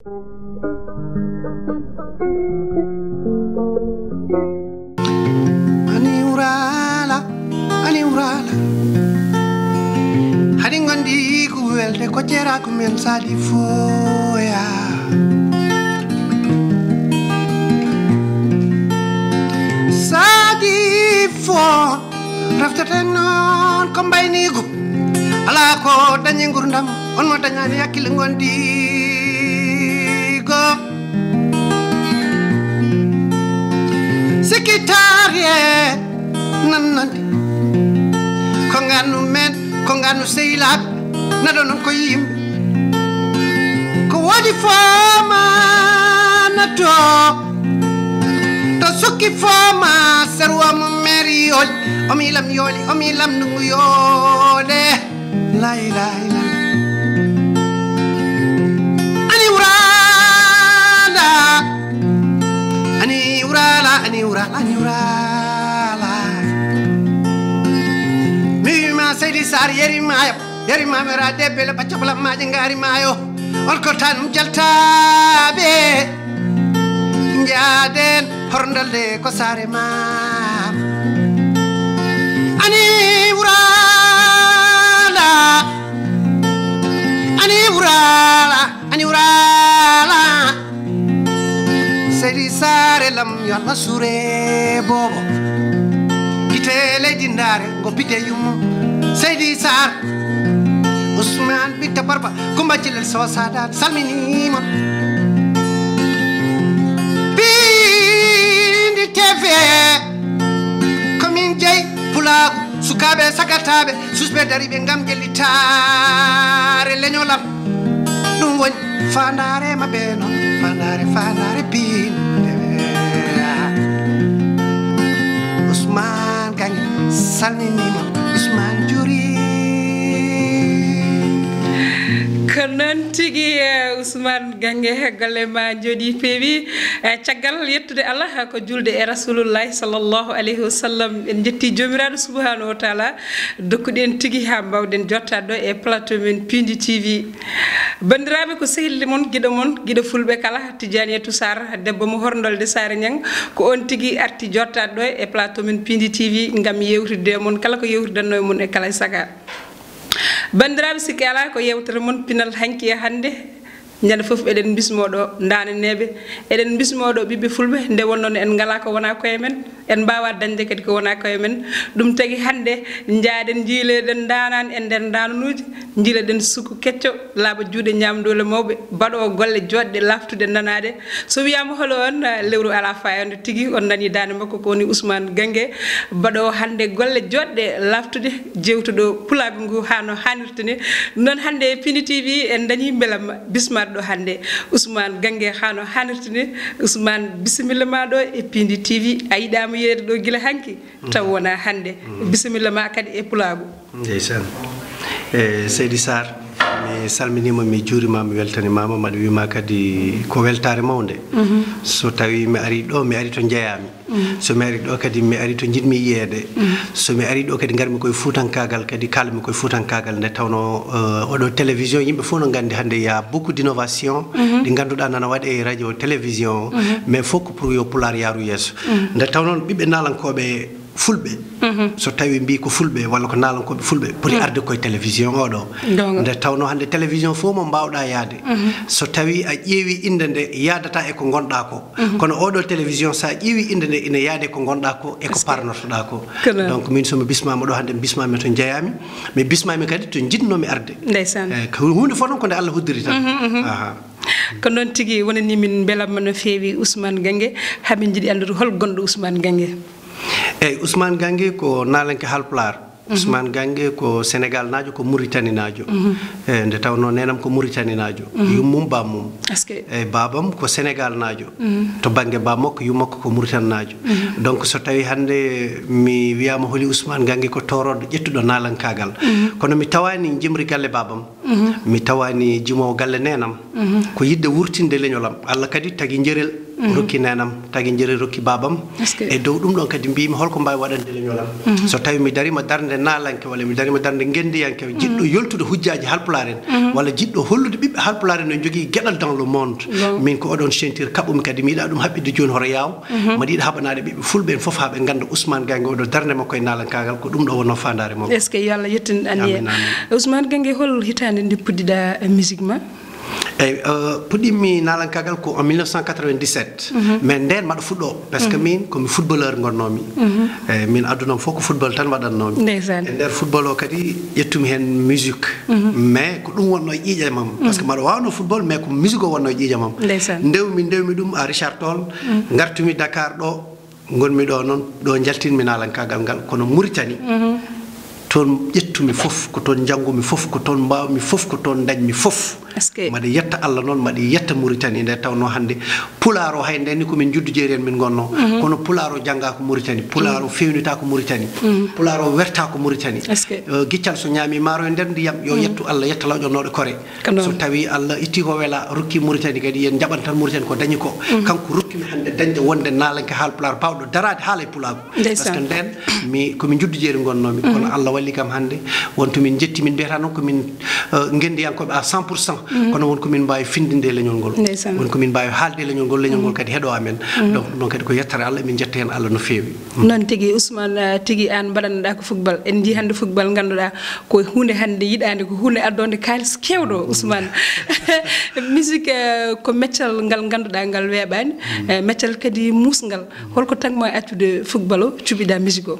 Hadi ngondi ku welde ko jera ku men sali foya sadi fo raftata non ko mbayni gu ala ko dañi ngurdam on mo dañani yakil ngondi go sekitarie nanandi ko nganu men ko nganu seylab na do non ko yimbe ko wadi fama na to sukki fama serwa mo meri yol o mi lam yoli o mi lam nungu yole la ilaha illa ani urala ani urala ani urala ani urala Seydi Sar yeri mamera debele bacabla maji ngari mayo on ko tan jaltabe njaden horndalde ko sare ma ani urala ani urala ani urala Seydi Sar lam yalla sure bobo itele dindare go bide yumo Seydi Sar Ousmane Bitta Barba Kumba Jilel Sow Sadat salmini mon Bindi TV Komin Jey Pulagu Sukabe Sakatabe Susbe Daribe Ngam Jelitare Lenyolam Dum woni Fandare Mabeno Fandare Bindi Ousmane Gangi salmini mon Ousmane Juri konon tigi Ousmane Gange golle ma jodi pewi caggal yettude Allah ko julde e Rasulullah sallallahu alaihi wasallam en jetti jomiraɗo subhanahu wa taala dokkuden tigi ha bawden jottado e plateau men Pindi TV bandiraɓe ko sehilde mon guiɗo fulɓe kala Tidianiatou Sarr debbo mo horndolde Sare Niang ko on tigi arti jottado e plateau men Pindi TV ngam yewtide mon kala ko yewtidanno mon e kala saka bandiraɓe sikki ala ko yewtere mon pinal hanki hande ñande fof eɗen bismoɗo daneneɓe eɗen bismoɗo ɓiɓɓe fulɓe nde wonnoon en ngala ko wona koye men en mbawa dañde kadi ko wona koye men ɗum tagui hande jaaden jiileɗen danan e nder dananuji jiileɗen suku kecco laaɓa juuɗe ñamdole mawɓe mbaɗo golle joɗɗe laftude nanade so wiyama holo on lewru ala fayande tigui on nani dane makko ko woni Ousmane Gange mbaɗo hande golle joɗɗe laftude jewtuɗo pulago ngu hano hannirta ni noon hande Pindi TV en dañi beelam bismar ɗo hande Ousmane Gange hano hannirta ni Ousmane bisimilla ma ɗo e Pindi TV a yiɗama yeede ɗo gila hanki taw wona hande bisimilla ma kadi e pulago ndeysan Seydi Sar mi salminima mi juurima mi weltanimama mbaɗa wima kadi ko weltare mawde so tawi mi ari ɗo mi ari to jeeyami so mi ari ɗo kadi mi ari to jiɗmi yiyede so mi ari ɗo kadi garmi koye fuutankagal kadi kalmi koye fuutankagal nde tawno oɗo télévision yimɓe fof no gandi hande ya beaucoup d'innovation ɗi ganduɗa nana waɗe radio télévision mais fof ko pour yo pular yaaru yesso nde tawno ɓiɓɓe nalankoɓe fulɓe so tawi mbi ko fulɓe walla ko nalankoɓe fulɓe poti arde koye télévision oɗo nde tawno hande télévision fof mo mbawɗa yaade so tawi a ƴeewi inde nde yadata e ko gonɗa ko kono oɗo télévision sa ƴeewi inde nde ina yaade ko gonɗa ko e ko parnotoɗa ko donc min somi bismama ɗo hande mi bismami to jeeyami mi bismami kadi to jiɗnomi arde ndeysan ko hunde fof noon ko nde Allah hoddiri tan ko noon tigui wonani min beelamma no feewi Ousmane Gange hamin jiiɗi andude hol gonɗo Ousmane Gange eyyi Ousmane Gange ko nalanke Halpulaar Ousmane Gange ko Sénégal najo ko Mauritanie najo nde tawno nenam ko Mauritanie najo yummum bammum eyyi babam ko Sénégal najo to banggue bammakko yummakko ko Mauritanie najo donc so tawi hande mi wiyama holi Ousmane Gange ko toroɗo ƴettuɗo nalankagal kono mi tawani jimri galle babam mi tawani jumowo galle nenam ko yidde wurtinde leñolam Allah kadi tagui jeerel rokki nenam tagi jeri rokki babam e dow dum don kadi mbimi holko mbawi wadande leñolam so tawi mi darima darde nalanke wala mi darima darde gendiyanke jiddo yoltude hujjaji halpularen wala jiddo hollude bibbe halpularen no jogi gedal dans le monde min ko odon sentir kabum kadi mi da dum habbide joni horo yaw ma dida habanade bibbe fulbe fof habe ganda Ousmane Gangue odo darde makko e nalankagal ko dum do wonno fandare mom est ce que yalla yettin aniye Ousmane Gangue hol hitande ndi puddida musique ma puɗɗimi nalankagal ko en 1997 mais nden maɗa fuɗɗo parce que min komi footballeur gonnomi min aduna fof ko football tan waɗannomi e nder football o kadi ƴettumi hen musique mais ko ɗum wonno e ƴiƴamam parce que maɗa wawno football mais ko musique o wonno e ƴiƴamam ndewmi ɗum a Richard Toll gartumi Dakar ɗo gonmi ɗo noon ɗo jaltinmi nalankagal ngal kono Mauritanie ton ƴettumi fof ko ton jangumi fof ko ton mbawmi fof ko ton dañmi fof made yetta Allah non made yetta Mauritanie nde tawno hande pularo hay ndeni ko min juddu jeeri en min gonno kono pularo janga ko Mauritanie pularo fewnita ko Mauritanie pularo werta ko Mauritanie giccal so nyami maro nder ndiyam yo yettu Allah yetta lawjo nodo kore so tawi Allah itti ko wela rokki Mauritanie kadi en jaban tan Mauritanie ko dañi ko kanko rokki mi hande dañde wonde nalanke hal pular bawdo darade haala pulago parce que nden mi ko min juddu jeeri gonnomi kono Allah walli kam hande wonto min jetti min beta non ko min gendiyankobe à 100% kono won ko min mbawi findinde leñol ngol won ko min mbawi haalde leñol ngol kadi hedo amen donc non kadi ko yettare Allah min jetta hen Allah no fewi non tigi Ousmane tigi an badanda ko football en di hande football ganduda ko hunde hande yidande ko hunde addonde kalis kewdo Ousmane musique ko metal ngal ganduda ngal webani metal kadi musngal holko tagmo accude football o cubida musique o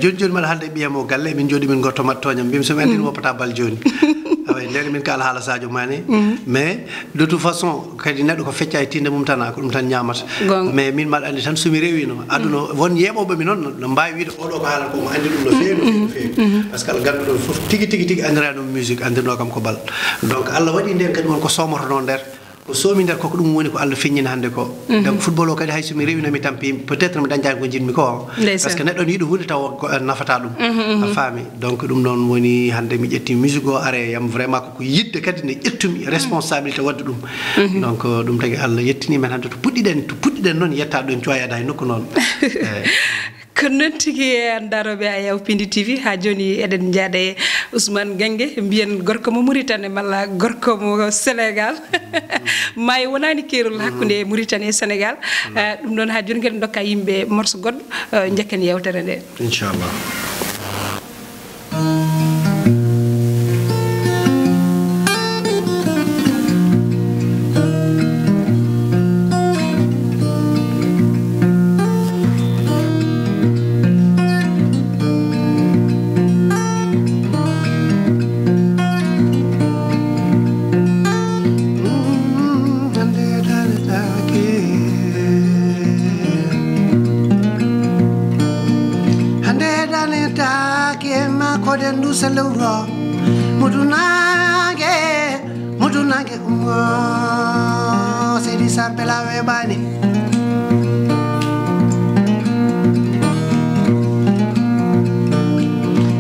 joni mala halde biyamo galle min jodi min gotto mattoñam bim so andin wopata bal joni away nder min kala hala Sadio Mané mais de toute façon kadi neddo ko fecca e tinde mum tan ko dum tan nyamata mais min mal andi tan sumi rewino aduna won yebobe mi non no mbawi wiide odo ko hala ko mo andi dum no feewi parce que gandu do fof tigi andira dum musique andino kam ko bal donc Allah wadi nden kadi won ko somoto non der ko somi der ko dum woni ko Allah feññina hande ko donc football o kadi hay sumi rewino mi tampi peut-être mi dañjani ko jinmi ko parce que neddo yidu hunde taw ko nafata dum a fami donc dum non woni hande mi jetti musique o are yam vraiment ko yidde kadi ne jettumi responsabilité wadde dum donc dum tagi Allah yettini men hande to puddiden non yetta don coyada hay nokku non ko non tigi darobe ayaw Pindi TV ha joni eden jaade Ousmane Gangue mbiyen gorko mo Mauritanie malla gorko mo Sénégal may wonani kerul hakkunde Mauritanie e Sénégal dum non ha joni ngel dokka yimbe morso goddo jekken yewtere nde inchallah Salura mudunage sedi sarpela webani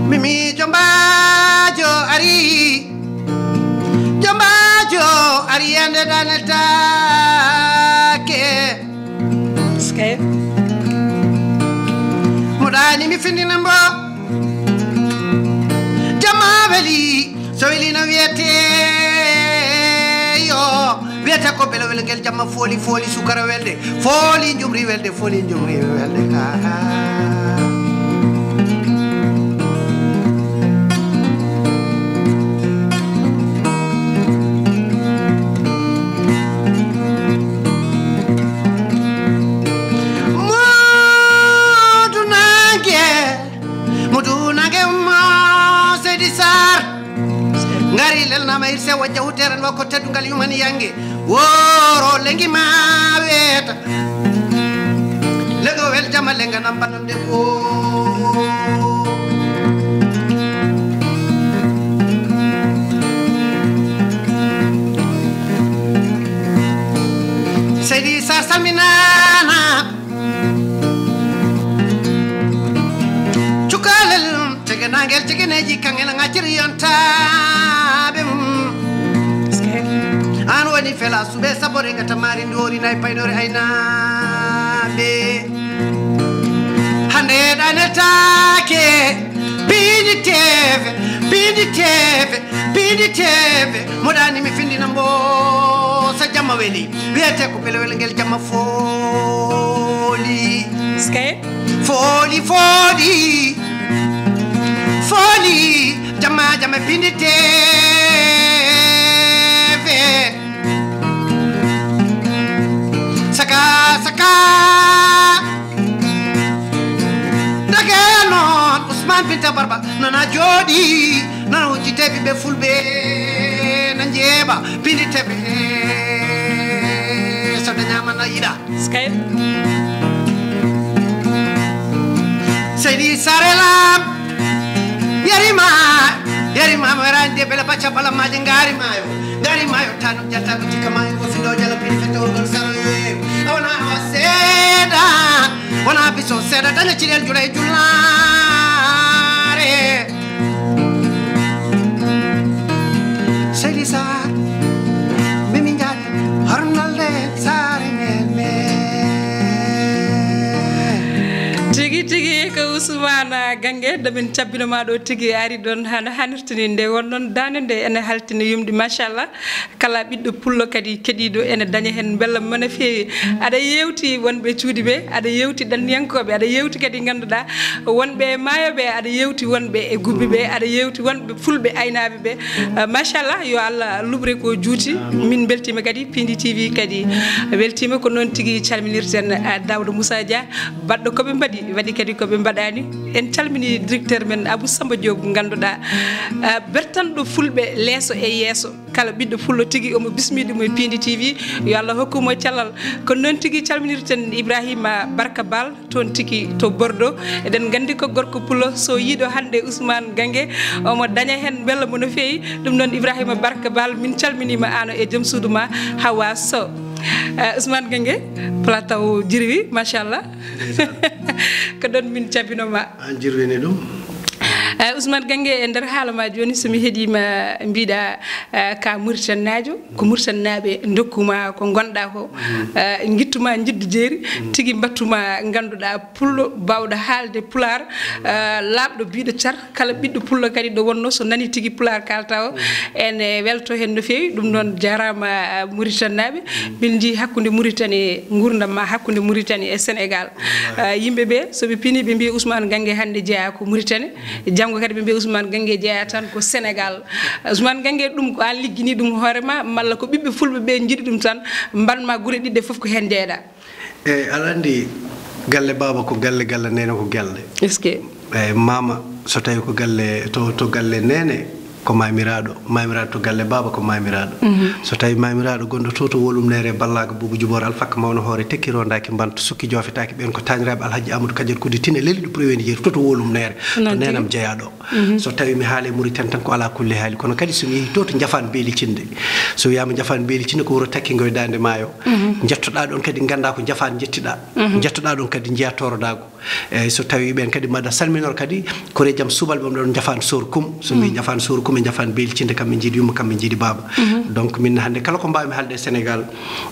mimi jombajo ari ande daneta ke ske mudani mi findina mbo Jamaveli, so ilina viete yo viete ko belo wel gel jamma foli sukara welde foli njumri welde mudunage ngari lel na mayir se wajja huteran wako tedungal yumani yange woro lengi ma weta lego wel jama lenga nam banande o Seydi Sar salminana cukalel tegenangel tegeneji kangel ngaciri yonta woni fela suɓe sabore gata mari ndori nayi paynore aynaɓe hande ɗanetake piidi teve moɗani mi findina mbo so jamma weeli wiyete ko pelewel ngel jamma fooli fooli jamma piidi teve saka dage noon Ousmane Binta Barba nana jooɗi nana hucciteɓe ɓe fulɓe na jeeɓa pinditeɓe so dañama na yiɗa seydi sarelam yarimama werani de bele bacca bala maje ngari mayo tanum jattaɓe cikka mayo go fiɗo jala pini fetewolgol saroye wona o seeɗa wona biso seeɗa daña ciɗel juula e jullare seydi sar mimi jaade hornalde sare men tigi ko Ousmane Gangue damin cabbinoma ɗo tigi ari ɗon hano hanirtini nde wonnoon dande nde ene haltini yumde machallah kala ɓiɗɗo pullo kadi keɗiɗo ene daña hen bellam mone fewi aɗa yewti wonɓe cuuɗi ɓe aɗa yewti ɗanniyankoɓe aɗa yewti kadi ganduɗa wonɓe maayoɓe aɗa yewti wonɓe e gubbi ɓe aɗa yewti wonɓe fulɓe aynaɓe ɓe machallah yo Allah lubre ko juuti min beltima kadi Pindi TV kadi weltima ko noon tigui calminirten Daouda Moussa Dia baɗɗo koɓe waɗi kadi koɓe mbaɗani en calmini directeur men Abou Samba Diop ganduɗa bertanɗo fulɓe leeso e yeeso kala ɓiɗɗo fullo tigui omo bismiɗimo e Pindi TV yo Allah hokkumo cellal ko noon tigui calminirten Ibrahima Barka Bal toon tigui to Bordeaux eɗen gandi ko gorko pullo so yiiɗo hande Ousmane Gangue omo daña hen bella mo no fewi ɗum noon Ibrahima Barka Bal min calminima ano e joom suudu ma Hawa Sow Ousmane Gangue plateau jirwi machallah ko ɗon min cabbinoma an jirwini ɗum Ousmane Gangue e nder haala ma joni somi heeɗima mbiɗa ka Mauritannajo ko Mauritannaɓe dokkuma ko gonɗa ko guittuma jiddu jeeri tigui battuma ganduɗa pullo bawɗo haalde pular labɗo biɗo car kala ɓiɗɗo pullo kadi ɗo wonno so nani tigui pular kalta o ene welto hen no fewi ɗum noon jarama Mauritannaɓe min ji hakkude Mauritanie gurdam ma hakkude Mauritanie e Sénégal yimɓeɓe soɓe pini ɓe mbi Ousmane Gangue hande jeeya ko Mauritanie janggo kadi ɓe mbi Ousmane Gangue jeeya tan ko Sénégal Ousmane Gangue ɗum ko an liggini ɗum hoorema malla ko ɓiɓɓe fulɓe ɓe jiiɗi ɗum tan mbanma guure ɗiɗɗe foof ko hen jeeɗa eyyi aɗa andi galle baba ko galle nene ko galle est ce que eyyi mama so tawi ko galle to galle nene ko mamiraɗo to galle baba ko mamiraɗo so tawi mamiraɗo gonɗo to wolumnere ballaga bugu jubor alfakka mawno hoore tekkirondaki banto sukki jofetaki ɓen ko tañiraɓe alhaji amadou kadior kudi tine leli ɗo premier jeeri to wolumnere to nenam jeeyaɗo so tawi mi haale Mauritanie tan ko ala kulle haali kono kadi somi yeehi to jafan beeli cinde so wiyama jafan beeli cinde ko wuro takkingo e dande maayo jettoɗa ɗon kadi ganda ko jafan jettiɗa jettoɗa ɗon kadi jeeya torodago eyyi so tawi ɓen kadi mbaɗa salminor kadi kore jaam subalɓe ɓe ɗon jafan sor kum so mi jafan sor kum e jafan beeli cinde kamɓe jiiɗi yumma kamɓe jiiɗi baba donc min hande kala ko mbawmi haalde e Sénégal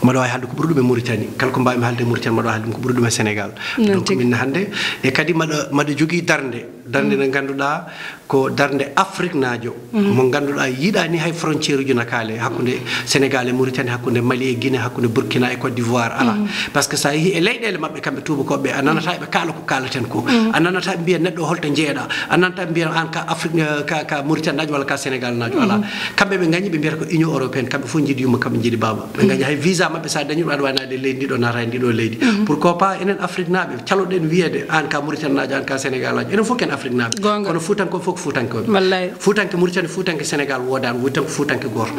mbaɗa wawi haalde ko ɓuuri ɗum e Mauritanie kala ko mbawmi haalde e Mauritanie mbaɗa wawi haalde ko ɓuuri ɗum e Sénégal donc min hande e kadi mbaɗa jogui darde nde ganduɗa ko darde Afrique najo mo ganduɗa yiiɗani hay frontiére uji nakale hakkude Sénégal e Mauritanie hakkude Mali e Guinée hakkude Burkina e Côte d'Ivoire ala par ce que sa yeehi e leyɗele mabɓe kamɓe tubakoɓe a nanata ɓe kaala ko kalaten ko a nanata ɓe mbiya neɗɗo holto jeeɗa a nanata ɓe mbiya an ka Afrique ka Mauritanie najo walla ka Sénégal najo ala kamɓe ɓe gañi ɓe mbiyata ko Union européenne kamɓe fof jiiɗi yumma kamɓe jiiɗi baba ɓe gañi hay visa mabɓe sa dañi ɗum aɗa wawi nade leydi ndiɗo nata e ndiɗo leydi pourquoi pas enen Afrique naɓe caloɗen wiyede an ka Mauritanie najo an ka Sénégal najo enen fof ken Afrique naɓe kono fuutankoɓe fof ko fuutankoɓe fuutanke Mauritanie fuutanke Sénégal wodani woni tan ko fuutanke goto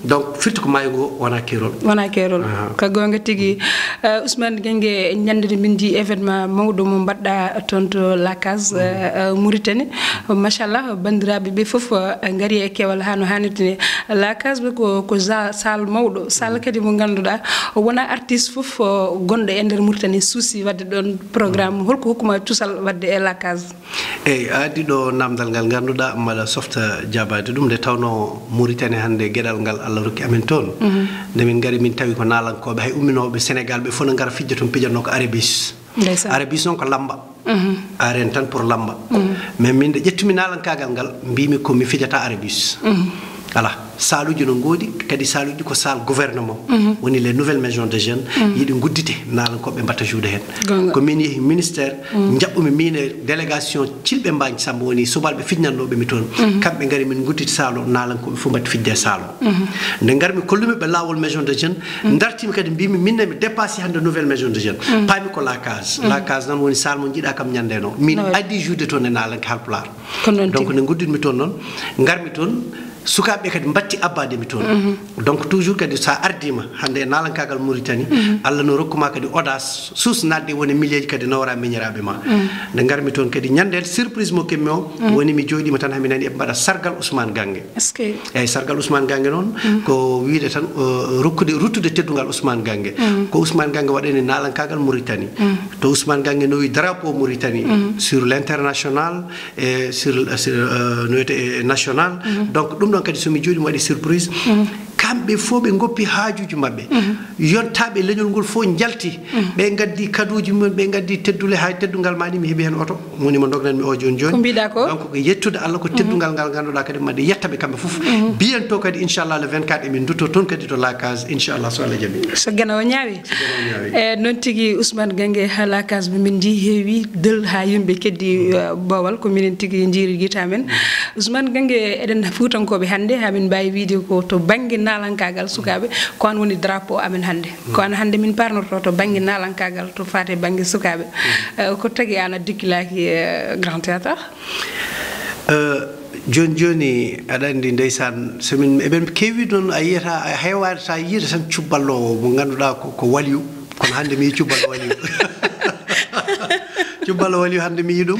donc firti ko maayo ngo wona kerol ko gonga tigui Ousmane Gangue ñandede min ji événement mawɗo mo mbaɗɗa toon to la case Mauritanie machallah bandiraɓe ɓe foof gaari e kewal hano hannirtini la case ɓe ko salle mawɗo salle kadi mo ganduɗa wona artiste foof gonɗo e nder Mauritanie suusi wadde ɗon programme holko hokkuma cuusal wadde e la case eyi a addi ɗo namdal ngal ngannduɗaa mbaɗa softa jabaade ɗum nde tawno Mauritanie hannde geɗal ngal Allah rokki amen toon nde min ngari min tawi ko naalankoɓe hay umminooɓe Sénégal ɓe fof no ngara fijja toon pijatno ko arébus arébus noon ko lamba aren tan pour lamba mais min nde ƴettumi naalankagal ngal mbimi ko mi fijata arébus ala saluji no ngoodi kadi saluji ko sal gouvernement woni les nouvelles maisons de jeunes yiɗi guddite naalankoɓe mbatta juude hen ko min yehi ministère jaɓɓumi min e délégation cilɓe mbañ samba woni subalɓe fijnannoɓe mi toon kamɓe ngari min gudditi salo naalankoɓe fof mbatti fijde salo nde garmi kollumiɓe lawol maison de jeunes dartimi kadi mbimi minne mi dépassé hande nouvelle maison de jeunes paami ko la case noon woni sal mo jiiɗa kam ñandeno min addi juude toon e naalanke halpulaar donc nde gudditmi toon noon garmi toon sukaɓe kadi batti abbade mi toon donc toujours kadi sa ardima hande e nalankagal Mauritanie Allah no rokkuma kadi audace sus nadde woni millieji kadi nawra miñiraɓe ma nde garmi toon kadi ñandel surprise mo kemmi o woni mi jooɗima tan hami nani eɓe mbaɗa sargal Ousmane Gangue eyyi sargal Ousmane Gangue noon ko wiide tan ruttude teddugal Ousmane Gangue ko Ousmane Gangue waɗani nalankagal Mauritanie to Ousmane Gangue nowi drapeau Mauritanie sur l'international et sur no wiyete national donc ɗum ɗon kadi somi jooɗi mi waɗi surprise kamɓe fof ɓe goppi haajuji maɓɓe yontaɓe leñol ngol fof jalti ɓe gaddi kaduji mumen ɓe gaddi teddule ha teddungal maɗi mi heeɓi hen oto woni mo dognanmi o joni joni donc ko yettude Allah ko teddungal ngal ganduɗa kadi maɗe yettaɓe kamɓe fof bientôt kadi inchallah le 24 emin dutto toon kadi to la case inchallah so Allah jaaɓi so gana o ñaawi e noon tigui Ousmane Gangue ha la case min di heewi del ha yimɓe keddi bowal ko minen tigui jiiri guita men Ousmane Gangue eɗen fuutankoɓe hannde hamin mbawi wiide ko to banggue nalankagal sukaɓe ko an woni drapeau amen hannde ko an hannde min parnoto to banggue nalankagal to fate banggue sukaɓe ko tagui an a dikkilaki grand théâtre joni joni aɗa andi ndeysan somin eɓen kewi noon a yiyata a heewade sa yiita tan cubballowo mo ganduɗa ko waliyu kono hannde mi yi cubballo waliyu cubballo waliyu hannde mi yi ɗum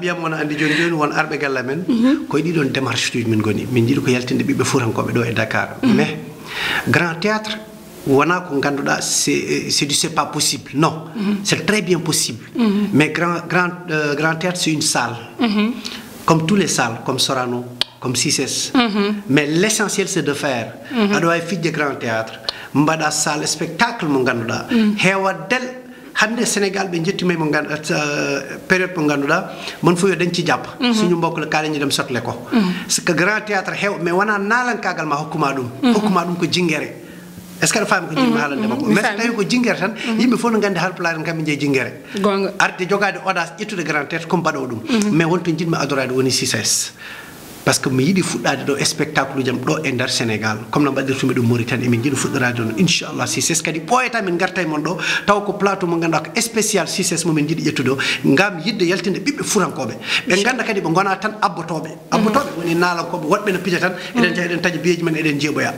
ɓiyam wona andi joni joni won arɓe galle men koye ɗiɗon démarche uji min goni min jiiɗi ko yaltinde ɓiɓɓe fuutankoɓe ɗo e Dakar mais grand théâtre wona ko ganduɗa c'est pas possible non c'est très bien possible mais grand théâtre c'est une salle comme tous les salles comme Sorano comme Cices mais l'essentiel c'est de faire aɗa wawi fijde grand théâtre mbaɗa salle spectacle mo ganduɗa heewa del hande Sénégal ɓe jettimay mo période mo ganduɗa mon fof yo dañci jappa suñu mbokk la kaaleñi dem sotle ko que grand théâtre heew mais wona nalankagal ma hokkuma ɗum ko jinguere est ce que aɗa faami ko jiɗmi haalande makko mais so tawi ko jinguere tan yimɓe fof no gandi halpulaar en kamɓe jeeyi jinguere arde jogade audace ƴettude grand théâtre comme mbaɗowo ɗum mais wonto jiɗmi adorade woni Cices par ce que mi yiɗi fuɗɗade ɗo spectacle uji am ɗo e nder Sénégal comme no mbaɗirtumi ɗum Mauritanie emin jiɗi fuɗɗorade ɗon inchallah Cices kadi ɓooyata min garta e mon ɗo taw ko plateau mo ganduɗa ko spécial Cices momin jiɗi ƴettude o ngam yidde yaltinde ɓiɓɓe furankoɓe ɓe ganda kadi ɓe gona tan abbotoɓe woni nalankoɓe woɗɓe no pija tan eɗen jaha eɗen taƴa biyeji men eɗen jeeɓoya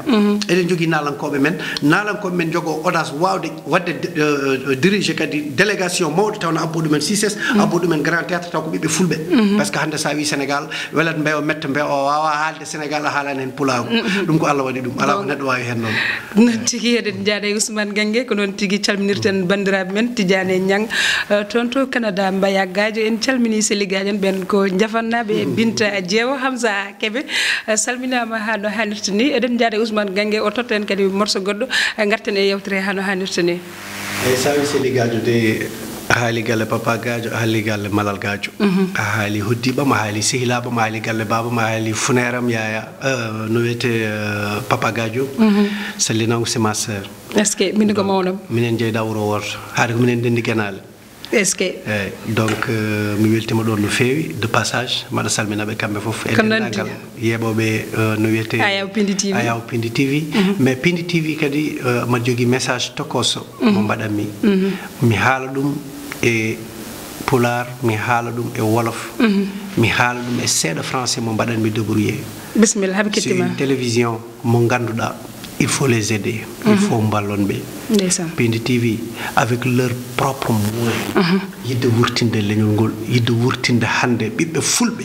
eɗen jogui nalankoɓe men jogo audace wawde wadde dirige kadi délégation mawɗo tawno abbo ɗumen Cices abbo ɗumen grand théâtre taw ko ɓiɓɓe fulɓe par ce que hande sa wi Sénégal welat mbewa metta mbe o wawa haalde Sénégal a haalani hen pulago ɗum ko Allah waɗi ɗum ala ko neɗɗo wawi hen noon non tigui eɗen jaada e Ousmane Gangue ko noon tigui calminirten bandiraɓe men Tidiane Niang toon to Canada Mbaya Gadio en calmini Séligaji en ɓen ko jafannaɓe Binta Diewo Hamza Kébé salminama ha no hannirta ni eɗen jaada e Ousmane Gangue o totta en kadi morceau goɗɗo garten e yewtere ha no hannirta ni eyyi sa wi Séligadio de a haali galle Papa Gadio a haali galle Malal Gadio a haali hoddiɓam a haali sehilaɓam a haali galle babam a haali funeram yaya no wiyete Papa Gadio sallinango c'est ma sœur est ce que min ko mawnam minen jeyda wuro worto haade ko minen dendi guenale est ce que eyyi donc mi weltima ɗon no feewi de passage mbaɗa salminaɓe kamɓe foof e dendagal yeɓoɓe no wiyete Ayaw Pindi TV mais Pindi TV kadi mbaɗa jogui message tokoso mo mbaɗanmi mi haala ɗum e pular mi haala ɗum e wolof mi haala ɗum e seeɗa français mo mbaɗanmi débrouillé bisimilla haɓe kettima c'est une télévision mo ganduɗa il faut les aider il faut mballon ɓe Pindi TV avec leur propre moyen yidde wurtinde leñol ngol yidde wurtinde hande ɓiɓɓe fulɓe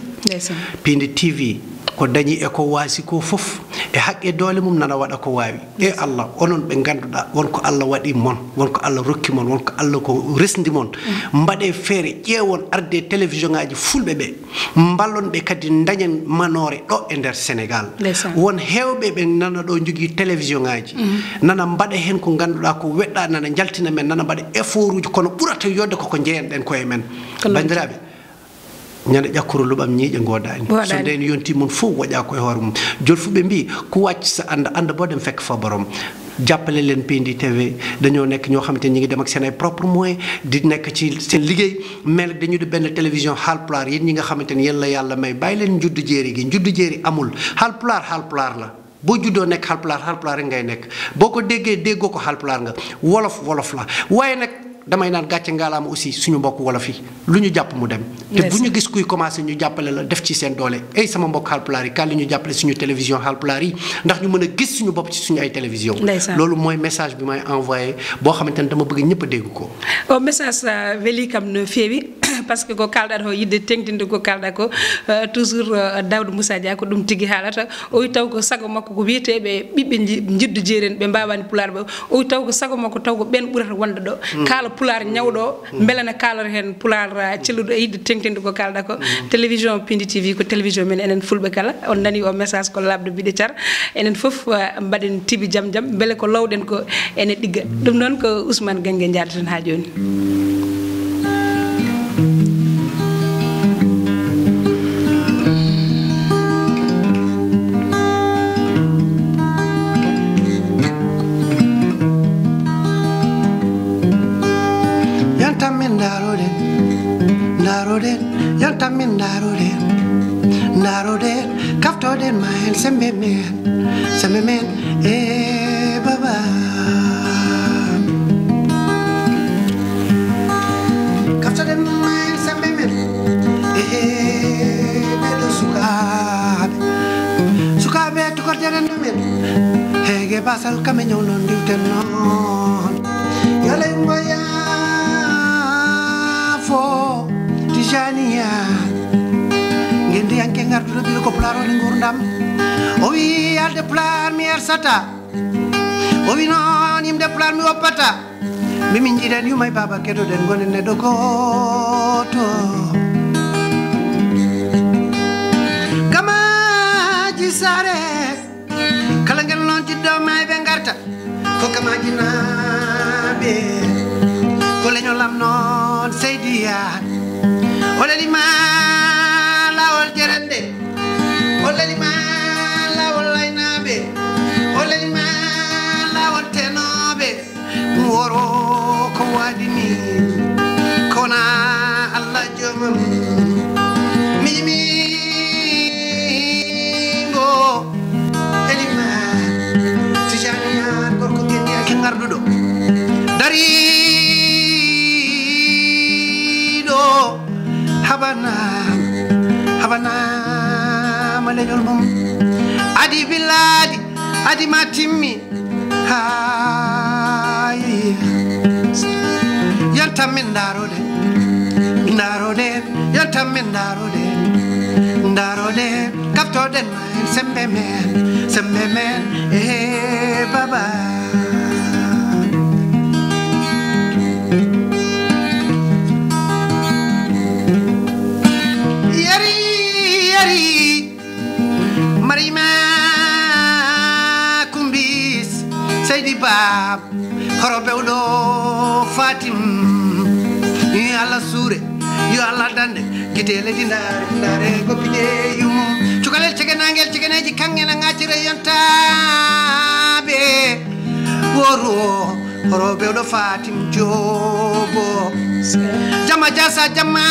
Pindi TV ko dañi e ko waasi ko fof e haqqe doole mum nana waɗa ko waawi e Allah onon ɓe ngannduɗaa wonko Allah waɗi mon wonko Allah rokki mon wonko Allah ko resndi mon mbaɗe feere ƴeewon arde télévision ŋaaji fulɓe ɓe mballon ɓe kadi dañen manoore ɗo e ndeer Sénégal won heewɓe ɓe nana ɗo jogii télévision ŋaaji nana mbaɗa heen ko ngannduɗaa ko weɗɗa nana jaltina men nana mbaɗa effort uji kono ɓurata yodde koko jeeyanɗen koye men banndiraaɓe ñande ƴakkoro luɓam ñiiƴe ngoodani so ndeni yonti mon fof waƴa koye hoore mum joni fu ɓe mbi ko wàcc sa anda boɗen fekk fa borom jàppale leen PND TV dañoo nekk ñoo xamante ñi ngi dem ak seen ay propre moyen di nekk ci seen liggéey mais dañu di benn télévision Haalpulaar yéen ñi nga xamante ni yéen la yàlla may bàyyi leen njuddu jéeri gi njuddu jéeri amul Haalpulaar la boo juddoo nekk Haalpulaar rek ngay nekk boo ko déggoo ko Haalpulaar nga wolof la waaye nag damay naan gàcce ngaalaama aussi suñu mbokk wolof yi lu ñu jàpp mu dem te bu ñu gis kuy commencé ñu jàppale la def ci seen doole ay sama mbokk Haalpulaar yi kàlli ñu jàppale suñu télévision Haalpulaar yi ndax ñu mën a gis suñu bopp ci suñu ay télévision loolu mooy message bi may envoyé boo xamante ne dama bëgg ñëpp a dégg ko o message weli kam no feewi par ce que ko kalɗa to yidde tengtinde ko kalɗa ko toujours Dawda Moussa Dia ko ɗum tigi haalata o wi taw ko sago makko ko wiyeteɓe ɓiɓɓe jiddu jeeren ɓe mbawani pulaar ɓe o wi taw ko sago makko taw ko ɓen ɓurata wonde ɗo kala pulaar ñawɗo beele ne kalata hen pulaar celluɗo e yidde tengtinde ko kalɗa ko télévision PND TV ko télévision men enen fulɓe kala on nani o message ko labde biɗe car enen foof mbaɗen tibi jam beele ko lowɗen ko ene ɗigga ɗum noon ko Ousmane Gangue jaadaten ha joni yantamin ndaroɗen kaftoɗen ma hen sembe men e baba kaftoɗen ma hen sembe men e ɓeɗo sukaɓe tukorjeɗen ɗumen hege basal kame ñawnon diwten noon yalay moya fo tijaniya ngendi yanke ngarduɗo ɓiɗo ko pulaar woni gurdam o wi alde pulaar mi ersata o wi noon yimde pulaar mi woppata mimin jiiɗen yumay baba keɗoɗen gonen neɗɗo goto gamaji sare kala ngel noon jiɗɗo mayɓe garta ko gamaji naaɓe ko leñolam noon seydiya o lelima lawol jerende o lelima lawol laynaɓe o lelima lawol tenoɓe woro ko waɗini kona Allah jomam miyimingo elima tijaniyan gorko geniyake garduɗo dariɗo habanama leñol mum adi billadi adi ma timmi hayi yantamin ndaroɗen yantamin ndaroɗen kaftoɗen ma hen sembe men e baba marima kumbis seydi bab horo bewɗo fatim yo Allah suure yo Allah dande guitele di ndare goppide yumum cukalel cegeneji kangena ngacire yontaɓe woro horo bewɗo fatim jobo jamma jasa jamma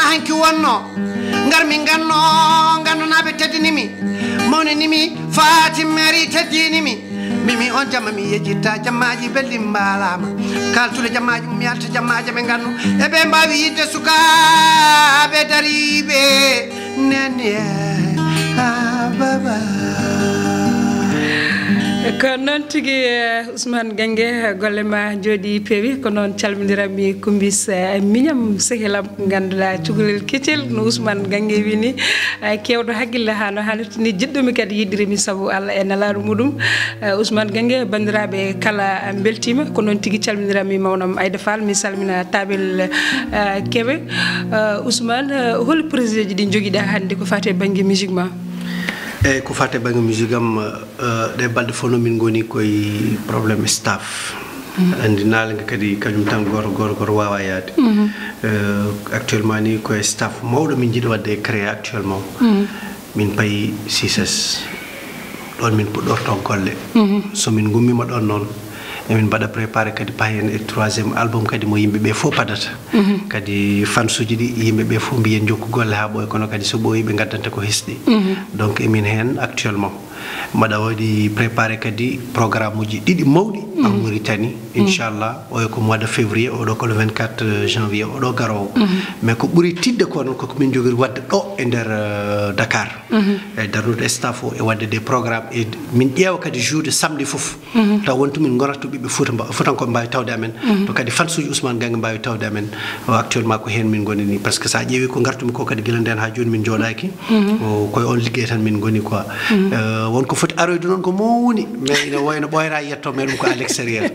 hanki wonno garmi gannonaɓe teddinimi mawninimi fatim mari teddinimi mimi on jamma mi yejjitta jammaji belɗi mbalama kaltude jammaji mum yalta jammaji ɓe gannu eɓe mbawi yidde sukaɓe dariɓe nene ha baba ko noon tigi Ousmane Gangue golle ma jooɗi peewi ko noon calminirami Kumbis miñam sehilam ganduɗa cukalel keccel no Ousmane Gangue wini kewɗo haqqille ha no hannirta ni jiɗɗomi kadi yiɗirimi saabu Allah e nelaɗo muɗum Ousmane Gangue bandiraɓe kala beltima ko noon tigi calminirami mawnam Aïda Fall mi salmina Tabel Kébé Ousmane hol projet ji ɗi joguiɗa hannde ko fate banggue musique ma e ko fate banggue musique am ɗe balɗe fof no min goni koye probléme staff andi naalga kadi kañum tan goto wawa yaade actuellement ni koye staff mawɗo min jiiɗi wadde créé actuellement min payi 6s ɗon min puɗɗorto golle somin gummima ɗon noon emin mbaɗa préparé kadi payen e 3e album kadi mo yimɓeɓe fof padata kadi fansuji ɗi yimɓeɓe fof mbiyen jokku golle ha ɓooya kono kadi so ɓooyi ɓe gaddanta ko hesɗi donc emin hen actuellement mbaɗa waɗi préparé kadi programme uji ɗiɗi mawɗi en Mauritanie inchallah oyo ko mois de février oɗo ko le 24 janvier oɗo garowo mais ko ɓuuri tidde ko noon koko min jogori wadde ɗo e nder Dakar e darnude staff o e wadde des programmes e min ƴeewa kadi jourde samedi fof taw wonto min gonata ɓiɓɓe futankoɓe mbawi tawde amen to kadi fansuji Ousmane Gangue mbawi tawde amen actuellement ko hen min goni ni par ce que sa ƴeewi ko gartumi ko kadi guila nden ha joni min jooɗaki koye on ligguey tan min goni quoi wonko foti aroyde noon ko mawni mais ina wayno ɓoyra yetto mais ɗum ko à l'extérieur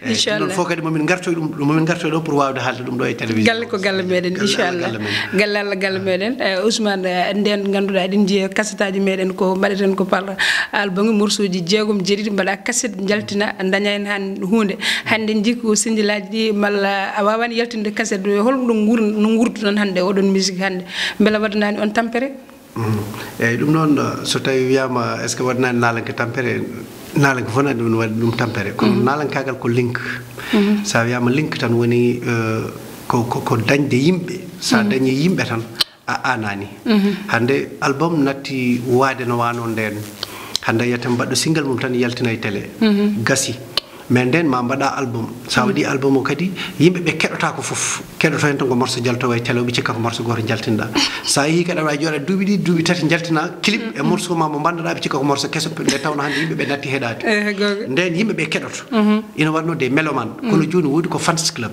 inchallah ɗum fof kadi momin gartoy momin gartoy ɗo pour wawde haalde ɗum ɗo e télévision galle ko galle meɗen inchallah galle Allah galle meɗen Ousmane nden ganduɗa eɗen jiiya kasetaji meɗen ko mbaɗeten ko par album morceauji jeegom jeeɗiɗi mbaɗa cassette jaltina daña hen han hunde hande jikku sindilaji ɗi malla a wawani yaltinde cassette holɗum no gurdu noon hande oɗon musique hande beela waɗanani on tampere eyyi ɗum noon so tawi wiyama est ce que waɗanani naalanke tampere naalanke fof nani ɗum waɗi ɗum tampere kono naalankagal ko link sa wiyama link tan woni ko dañde yimɓe sa dañi yimɓe tan a anani hande album natti waade no wano nden hande yiyata mbaɗɗo single mum tan yaltina e télé gasi mais nden ma mbaɗa album sa waɗi album o kadi yimɓeɓe keɗota ko foof keɗoto hen tan ko morceau jaltowo e télé o ɓe cikka ko morceau goto jaltinɗa sa yeehi kadi aɗa wawi jooɗa duuɓi ɗiɗi duuɓi tati jaltina clip e morceau ma mo banduɗa ɓe cikka ko morceau kesso nde tawno hande yimɓeɓe natti heɗade nden yimɓeɓe keɗoto ina wanno des mélomane kono joni woodi ko fans club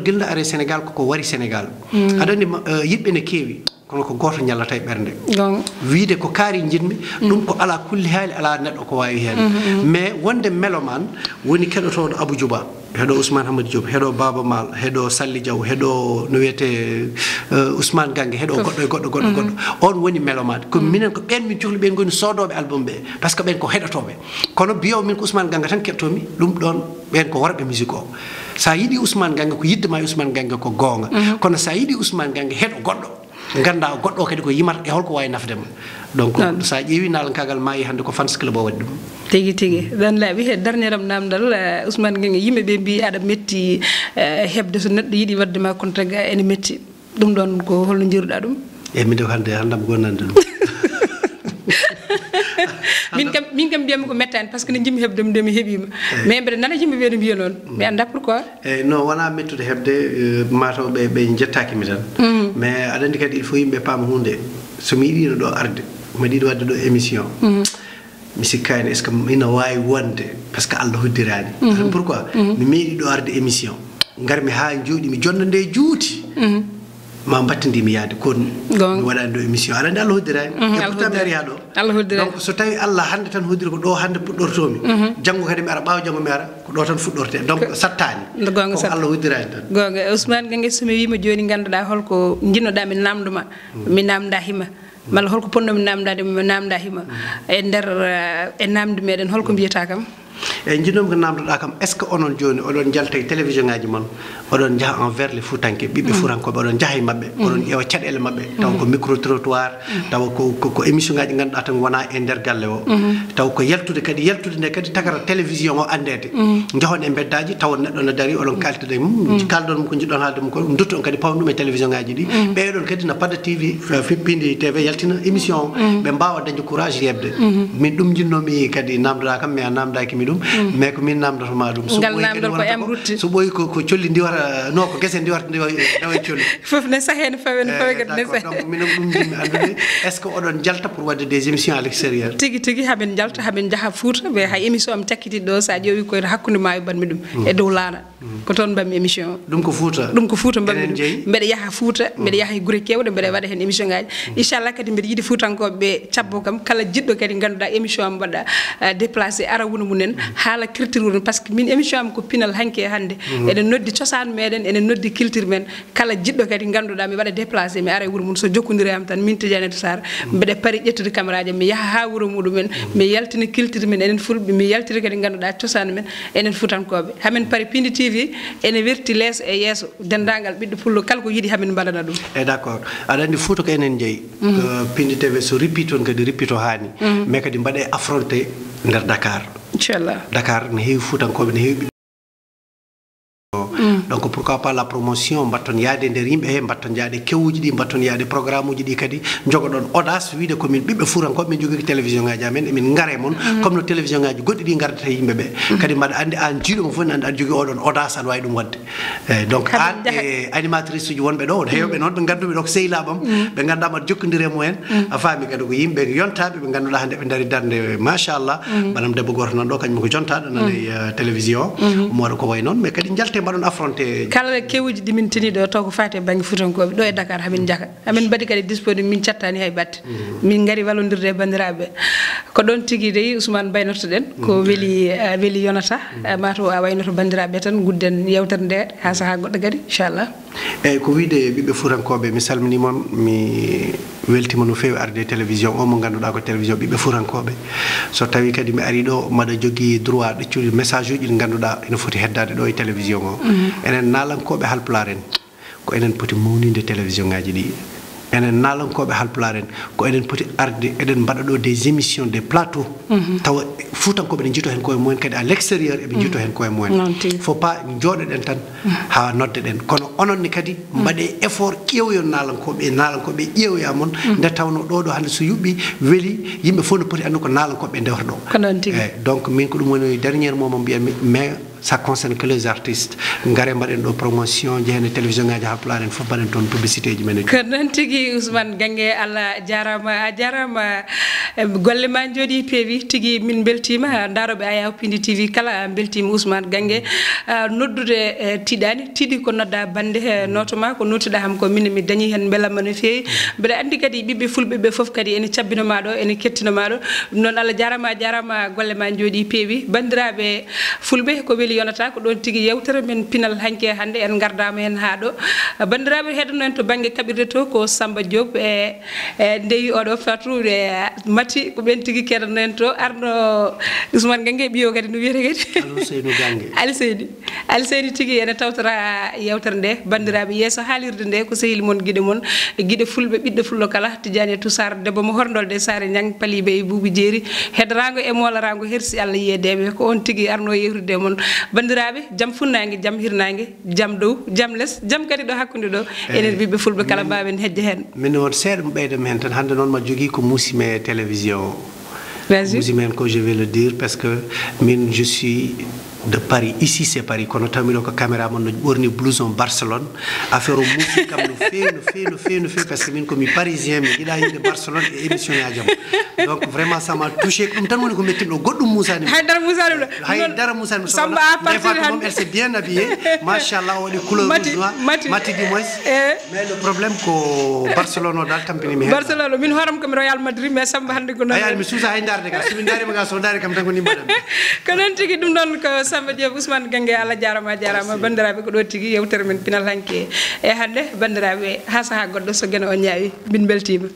guilɗo are Sénégal koko wari Sénégal aɗa andi yiɗɓe ne keewi kono ko goto ñallata e ɓernde wiide ko kaari jinmi ɗum ko ala kulli haali ala neɗɗo ko wawi hen mais wonde mélomane woni keɗotoɗo Abou Djouba heɗo Ousmane Hamady Diop heɗo Baba Mal heɗo Salli Diaw heɗo no wiyete Ousmane Gangue heɗo goɗɗo e goɗɗo on woni mélomane ko minen ko ɓen min cohli ɓen goni sodoɓe album ɓe par ce que ɓen ko heɗotoɓe kono biyowo min ko Ousmane Gangue tan keɓtomi ɗum ɗon ɓen ko worɓe musique o sa yiiɗi Ousmane Gangue ko yiddema e Ousmane Gangue ko gonga kono sa yiiɗi Ousmane Gangue heɗo goɗɗo ganda goɗɗo kadi ko yimata e holko wawi nafdema donc sa ƴeewi naalankagal maayi hande ko fans club o waɗi ɗum tigi dan laaɓi he dernier am namdal Ousmane Gangue yimɓeɓe mbi aɗa metti hebde so neɗɗo yiiɗi waddema contrat ene metti ɗum ɗon ko holno jiruɗa ɗum eyyi min de hande handam gonnande ɗum min kam mbiyami ko mettani par ce que ne jimmi hebde nde mi heeɓima mais mbeɗa nana yimɓeɓe ne mbiya noon mi anda pourquoi eyyi non wona mettude hebde mataw ɓe jettakimi tan mais aɗa andi kadi il faut yimɓe paama hunde somi yiɗino ɗo arde mbiɗa yiɗi wadde ɗo émission mi sikkani est ce que ina wawi wonde par ce que Allah hoddirani pourquoi mi meeɗi ɗo arde émission garmi ha jooɗi mi jonna nde juuti ma battindimi yaade kono mi waɗani ɗo émission aɗa andi Allah hoddirani e pourtant mi ari ha ɗo donc so tawi Allah hande tan hoddiri ko ɗo hande puɗɗortomi janggo kadi mi ara ɓawa janggo mi ara ko ɗo tan fuɗɗorte donc sattani ko Allah hoddirani tan gonga Ousmane Gangue somi wima joni ganduɗa holko jinnoɗa mi namdoma mi namda hima malla holko ponnomi namdade mi namda hima e nder e namde meɗen holko mbiyata kam eyyi jinnomi ko namdoɗa kam est ce que onon joni oɗon jalta e télévision ngaji moon oɗon jaaha envers les futanke ɓiɓɓe furankoɓe oɗon jaaha e mabɓe oɗon ƴeewa caɗele mabɓe taw ko micro trottoir taw ko émission ngaji ganduɗa tan wona e nder galle o taw ko yaltude nde kadi tagata télévision o andede jahon e beddaji taw neɗɗo no dari oɗon kaltide kalɗon mum ko jiɗɗon haalde mum ko dutto on kadi pawɗum e télévision ngaji ɗi ɓeɗon kadi no Pada TV Fippindi TV yaltina émission ɓe mbawa dañde courage yebde min ɗum jinnomi kadi namdoɗa kam mi a namdaki mi ɗum mais ko min namdotoma ɗum ngal namdol ko em rutti so ɓoyi ko colli ndiwara no ko guese ndiwarta ndawa colli fof ne sahene fawe no fawe kadi ne sahe donc min ɗum jimmi andude est ce que oɗon jalta pour wadde des émissions à l'extérieur tigi haɓen jalta haɓen jaaha Fouta ɓe hay émission am cakkitiɗo ɗo sa ƴeewi koye hakkude maayo banmi ɗum e dow laana ko toon mbammi émission ɗum ko Fouta mbammi ɗum mbeɗa yaha Fouta mbeɗa yaha e guure kewɗe mbeɗa waɗa hen émission ngaji inchallah kadi mbeɗa yiiɗi fuutankoɓe ɓe cabbo kam kala jiɗɗo kadi ganduɗa émission am mbaɗa déplacé ara wuno munen haala culture wuno par ce que min émission am ko pinal hanke hande eɗen noddi cosaan meɗen enen noddi culture men kala jiɗɗo kadi ganduɗa mi waɗa déplacé mi ara e wuuro mum so jokkodiri am tan min Tidiane Sar mbeɗa pari ƴettude caméra mi yaha ha wuuro muɗumen mi yaltina culture men enen fulɓe mi yaltiri kadi ganduɗa cosaan men enen fuutankoɓe hamin pari Pindi TV ene werti leeso e yeeso dendagal ɓiɗɗo pullo kala ko yiiɗi hamin mbaɗana ɗum d' accord aɗa andi Fouta ko enen jeeyi Pindi TV so rippi toon kadi rippito hani mais kadi mbaɗe affronté nder Dakar inchallah Dakar ne heewi fuutankoɓe ne heewi donc pourquoi pas la promotion mbatton yaade nder yimɓe he mbatton jaade kewuji ɗi mbatton yaade programme uji ɗi kadi jogoɗon audace wiide komin ɓiɓɓe fuurankoɓe min jogui télévision ngaji amen emin gaare moon comme no télévision ngaji goɗɗi ɗi gardata yimɓeɓe kadi mbaɗa andi an jiiɗomo fof ne andi aɗa jogui oɗon audace aɗa wawi ɗum wadde eyyi donc an e animatrice uji wonɓe ɗo heewɓe noon ɓe ganduɓe ɗo ko sehilaɓam ɓe gandama aɗa jokkodiri e mumen a faami kadi ko yimɓe yontaɓe ɓe ganduɗa hande ɓe daari darde machallah banam debbo goto nan ɗo kañum ko jontaɗo nana e télévision omo waɗa ko way noon mais kadi jalte mbaɗon affronté kala kewuji ɗi min tini ɗo taw ko fati e banggue fuutankoɓe ɗo e Dakar hamin jaka amin mbaɗi kadi disponible min cattani hay batte min gaari wallodirde e bandiraɓe ko ɗon tigui de Ousmane baynortoɗen ko weeli yonata mataw a waynoto bandiraɓe tan gudden yewtere nde ha saaha goɗɗo kadi inchallah eyyi ko wiide ɓiɓɓe fuurankoɓe mi salminimon mi weltima no fewi arde télévision o mo ganduɗa ko télévision ɓiɓɓe fuurankoɓe so tawi kadi mi ari ɗo mbaɗa jogui droit ɗaccude message uji ɗi ganduɗa ene foti heddade ɗo e télévision o enen nalankoɓe halpular en ko enen poti mawnide télévision ngaji ɗi enen nalankoɓe halpular en ko enen poti arde eɗen mbaɗa ɗo des émissions des plateaux tawa fuutankoɓe ne jito hen koye mumen kadi à l'extérieur eɓe jito hen koye mumen faut pas jooɗoɗen tan ha nodde ɗen kono ononne kadi mbaɗe effort ƴeewoyon nalankoɓe ƴeewoya moon nde tawno ɗo hande so yuɓɓi weeli yimɓe fof no poti andu ko nalankoɓe ndewata ɗo eyyi donc min ko ɗum woni dernier moment mbiyatmi mais ça concerne que les artistes ngare mbaɗen ɗo promotion jehene télévision ngaji halpular en fof mbaɗen toon publicité ji men ko noon tigui Ousmane Gangue Allah jarama a jarama golle ma jooɗi peewi tigui min beltima daroɓe Aya Pindi TV kala beltima Ousmane Gangue noddude tiɗani tiiɗi ko nodda bande notoma ko nottiɗa ham ko min mi dañi hen beelamma no fewi mbeɗa andi kadi ɓiɓɓe fulɓe ɓe foof kadi ene cabbinoma ɗo ene kettinoma ɗo ɗum noon Allah jarama golle ma jooɗi peewi bandiraɓe fulɓe ko weeli yonata ko ɗon tigui yewtere men pinal hanke hande en gardama hen ha ɗo bandiraɓe heɗano en to banggue kaɓirde to ko Samba Diop e ndewi oɗo fatude mati ko ɓen tigui keɗano en to arno Ousmane Gangue ɓiyo kadi no wiyete kadi Ali Seydi tigui ene tawtora yewtere nde bandiraɓe yeeso haalirde nde ko sehili moon guiɗe fulɓe ɓiɗɗo fullo kala Tidiane Toussar debbo mo horndolde Sare Niang Palibe e Boubou Diéry heddarago e molarago hersi Allah yiyedeɓe ko on tigui arno yewtude moon bandiraɓe jaam funnague jaam hirnague jaam dow jaam less jaam kadi ɗo hakkude ɗo enen ɓiɓɓe fulɓe kala mbawen hedde hen min won seeɗa mo ɓeydami hen tan hande noon ma jogui ko muusime télévision muusime hen ko je vais le dire parce que min je suis de Paris ici c'est Paris kono tawmiɗo ko caméraman no ɓorni blouson Barcelone affaire o muusi kam no fewi parce que min komi parisien mi yiɗa yimɓe Barcelone e émission ngajam donc vraiment ça m'a touché ɗum tan woni ko mettimɗo goɗɗum musani haydara musani Samba à partir de elle s'est bien habillée machallah o waɗi couleur rouge noir mati du moins mais le problème ko Barcelone o dal tampinimi hen Barcelone min hooram komi Real Madrid mais Samba hande ko non ayani mi suusa hay darde ga somi darima ga so dari kam tan ko ni mbaɗami ko noon tigui ɗum ɗon ko Samba Diop Ousmane Gangue Allah jarama bandiraɓe ko ɗo tigui yewtere men pinal hanke e hande bandiraɓe ha saaha goɗɗo so gueno o ñaawi min beltima